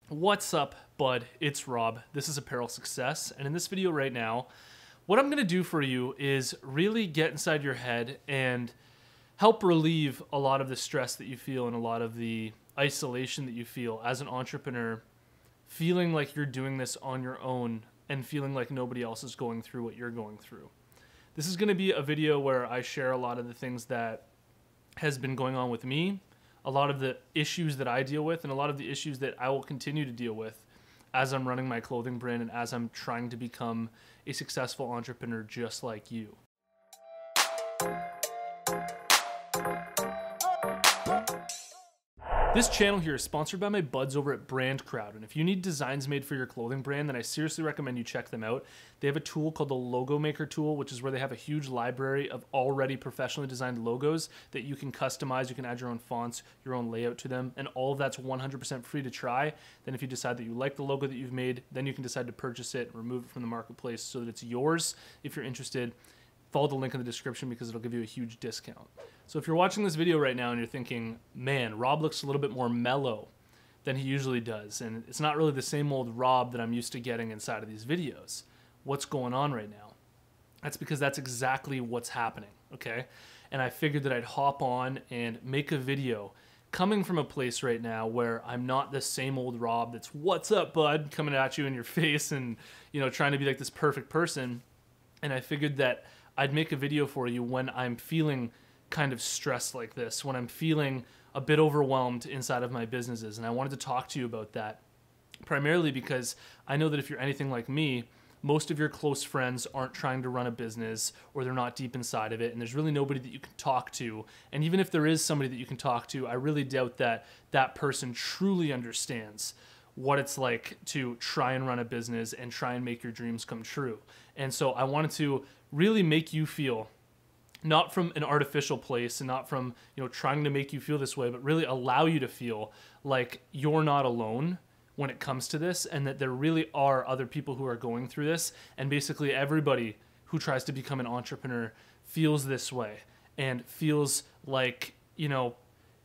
What's up, bud? It's Rob. This is Apparel Success, and in this video right now, what I'm going to do for you is really get inside your head and help relieve a lot of the stress that you feel and a lot of the isolation that you feel as an entrepreneur, feeling like you're doing this on your own and feeling like nobody else is going through what you're going through. This is going to be a video where I share a lot of the things that has been going on with me, a lot of the issues that I deal with, and a lot of the issues that I will continue to deal with as I'm running my clothing brand and as I'm trying to become a successful entrepreneur just like you. This channel here is sponsored by my buds over at Brand Crowd, and if you need designs made for your clothing brand, then I seriously recommend you check them out. They have a tool called the Logo Maker tool, which is where they have a huge library of already professionally designed logos that you can customize. You can add your own fonts, your own layout to them, and all of that's 100% free to try. Then if you decide that you like the logo that you've made, then you can decide to purchase it, remove it from the marketplace so that it's yours. If you're interested, follow the link in the description because it'll give you a huge discount. So if you're watching this video right now and you're thinking, man, Rob looks a little bit more mellow than he usually does, and it's not really the same old Rob that I'm used to getting inside of these videos. What's going on right now? That's because that's exactly what's happening, okay? And I figured that I'd hop on and make a video coming from a place right now where I'm not the same old Rob that's, what's up, bud, coming at you in your face and, you know, trying to be like this perfect person. And I figured that I'd make a video for you when I'm feeling kind of stressed like this, when I'm feeling a bit overwhelmed inside of my businesses. And I wanted to talk to you about that primarily because I know that if you're anything like me, most of your close friends aren't trying to run a business or they're not deep inside of it, and there's really nobody that you can talk to. And even if there is somebody that you can talk to, I really doubt that that person truly understands what it's like to try and run a business and try and make your dreams come true. And so I wanted to really make you feel, not from an artificial place and not from, you know, trying to make you feel this way, but really allow you to feel like you're not alone when it comes to this, and that there really are other people who are going through this, and basically everybody who tries to become an entrepreneur feels this way and feels like, you know,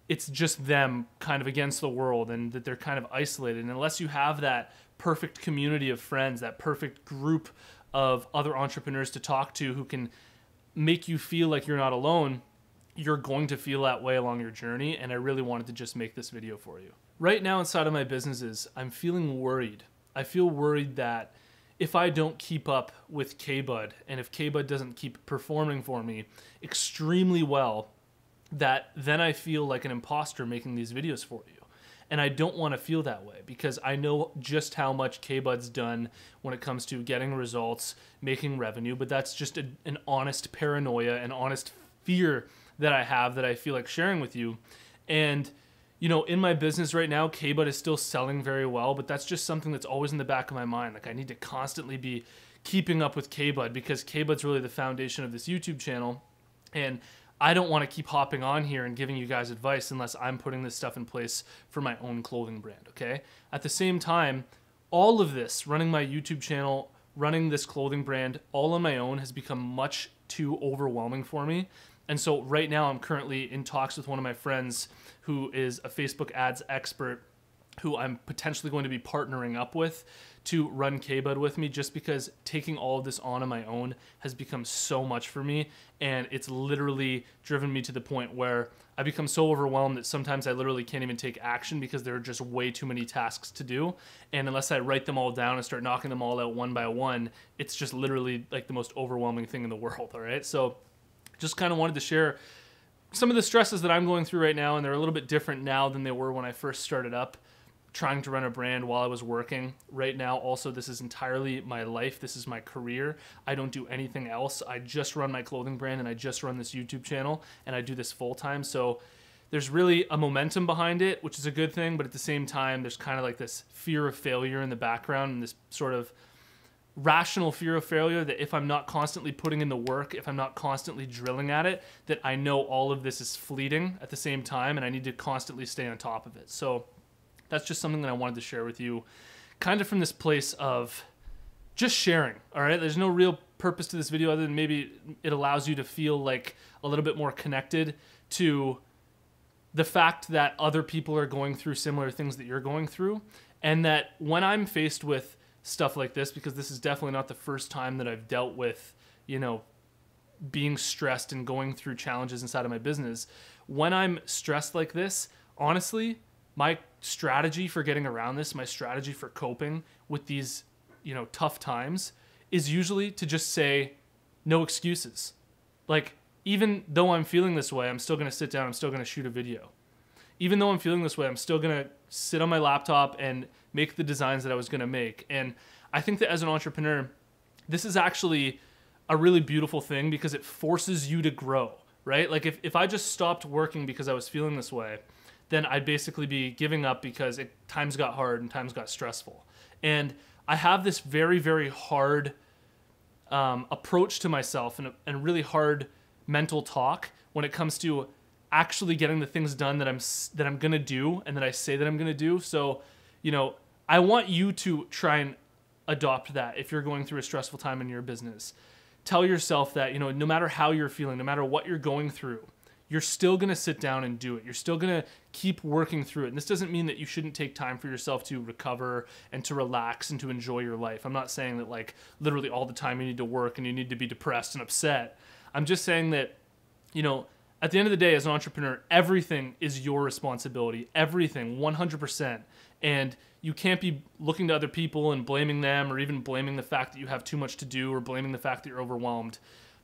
it's just them kind of against the world and that they're kind of isolated. And unless you have that perfect community of friends, that perfect group of other entrepreneurs to talk to who can make you feel like you're not alone, you're going to feel that way along your journey. And I really wanted to just make this video for you. Right now inside of my businesses, I'm feeling worried. I feel worried that if I don't keep up with K-Bud and if K-Bud doesn't keep performing for me extremely well, that then I feel like an imposter making these videos for you. And I don't want to feel that way because I know just how much K-Bud's done when it comes to getting results, making revenue, but that's just an honest paranoia, an honest fear that I have that I feel like sharing with you. And, you know, in my business right now, K-Bud is still selling very well, but that's just something that's always in the back of my mind. Like I need to constantly be keeping up with K-Bud because K-Bud's really the foundation of this YouTube channel. And I don't want to keep hopping on here and giving you guys advice unless I'm putting this stuff in place for my own clothing brand, okay? At the same time, all of this, running my YouTube channel, running this clothing brand, all on my own has become much too overwhelming for me. And so right now I'm currently in talks with one of my friends who is a Facebook ads expert who I'm potentially going to be partnering up with to run K-Bud with me, just because taking all of this on my own has become so much for me, and it's literally driven me to the point where I become so overwhelmed that sometimes I literally can't even take action because there are just way too many tasks to do, and unless I write them all down and start knocking them all out one by one, it's just literally like the most overwhelming thing in the world, all right? So just kind of wanted to share some of the stresses that I'm going through right now, and they're a little bit different now than they were when I first started up trying to run a brand while I was working. Right now, also, this is entirely my life. This is my career. I don't do anything else. I just run my clothing brand and I just run this YouTube channel, and I do this full time. So there's really a momentum behind it, which is a good thing. But at the same time, there's kind of like this fear of failure in the background and this sort of rational fear of failure that if I'm not constantly putting in the work, if I'm not constantly drilling at it, that I know all of this is fleeting at the same time and I need to constantly stay on top of it. So that's just something that I wanted to share with you, kind of from this place of just sharing, all right? There's no real purpose to this video other than maybe it allows you to feel like a little bit more connected to the fact that other people are going through similar things that you're going through, And that when I'm faced with stuff like this, because this is definitely not the first time that I've dealt with, you know, being stressed and going through challenges inside of my business, when I'm stressed like this, honestly, my strategy for getting around this, my strategy for coping with these, you know, tough times is usually to just say no excuses. Like, even though I'm feeling this way, I'm still going to sit down, I'm still going to shoot a video. Even though I'm feeling this way, I'm still going to sit on my laptop and make the designs that I was going to make. And I think that as an entrepreneur, this is actually a really beautiful thing because it forces you to grow, right? Like if I just stopped working because I was feeling this way, then I'd basically be giving up because times got hard and times got stressful. And I have this very, very hard approach to myself and really hard mental talk when it comes to actually getting the things done that I'm gonna do and that I say that I'm gonna do. So, you know, I want you to try and adopt that if you're going through a stressful time in your business. Tell yourself that, you know, no matter how you're feeling, no matter what you're going through, you're still gonna sit down and do it. You're still gonna keep working through it. And this doesn't mean that you shouldn't take time for yourself to recover and to relax and to enjoy your life. I'm not saying that like literally all the time you need to work and you need to be depressed and upset. I'm just saying that, you know, at the end of the day, as an entrepreneur, everything is your responsibility. Everything, 100%. And you can't be looking to other people and blaming them or even blaming the fact that you have too much to do or blaming the fact that you're overwhelmed.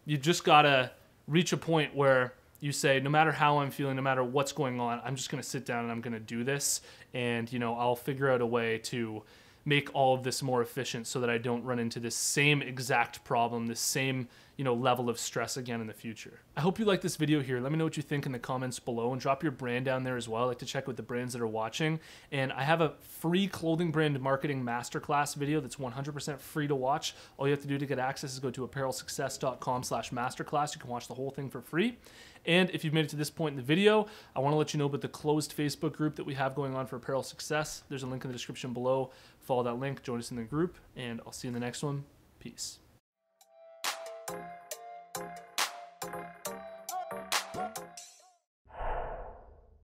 You just gotta reach a point where you say, no matter how I'm feeling, no matter what's going on, I'm just gonna sit down and I'm gonna do this. And, you know, I'll figure out a way to make all of this more efficient so that I don't run into this same exact problem, this same, you know, level of stress again in the future. I hope you like this video here. Let me know what you think in the comments below and drop your brand down there as well. I like to check with the brands that are watching. And I have a free clothing brand marketing masterclass video that's 100% free to watch. All you have to do to get access is go to apparelsuccess.com/masterclass. You can watch the whole thing for free. And if you've made it to this point in the video, I want to let you know about the closed Facebook group that we have going on for Apparel Success. There's a link in the description below. Follow that link, join us in the group, and I'll see you in the next one. Peace.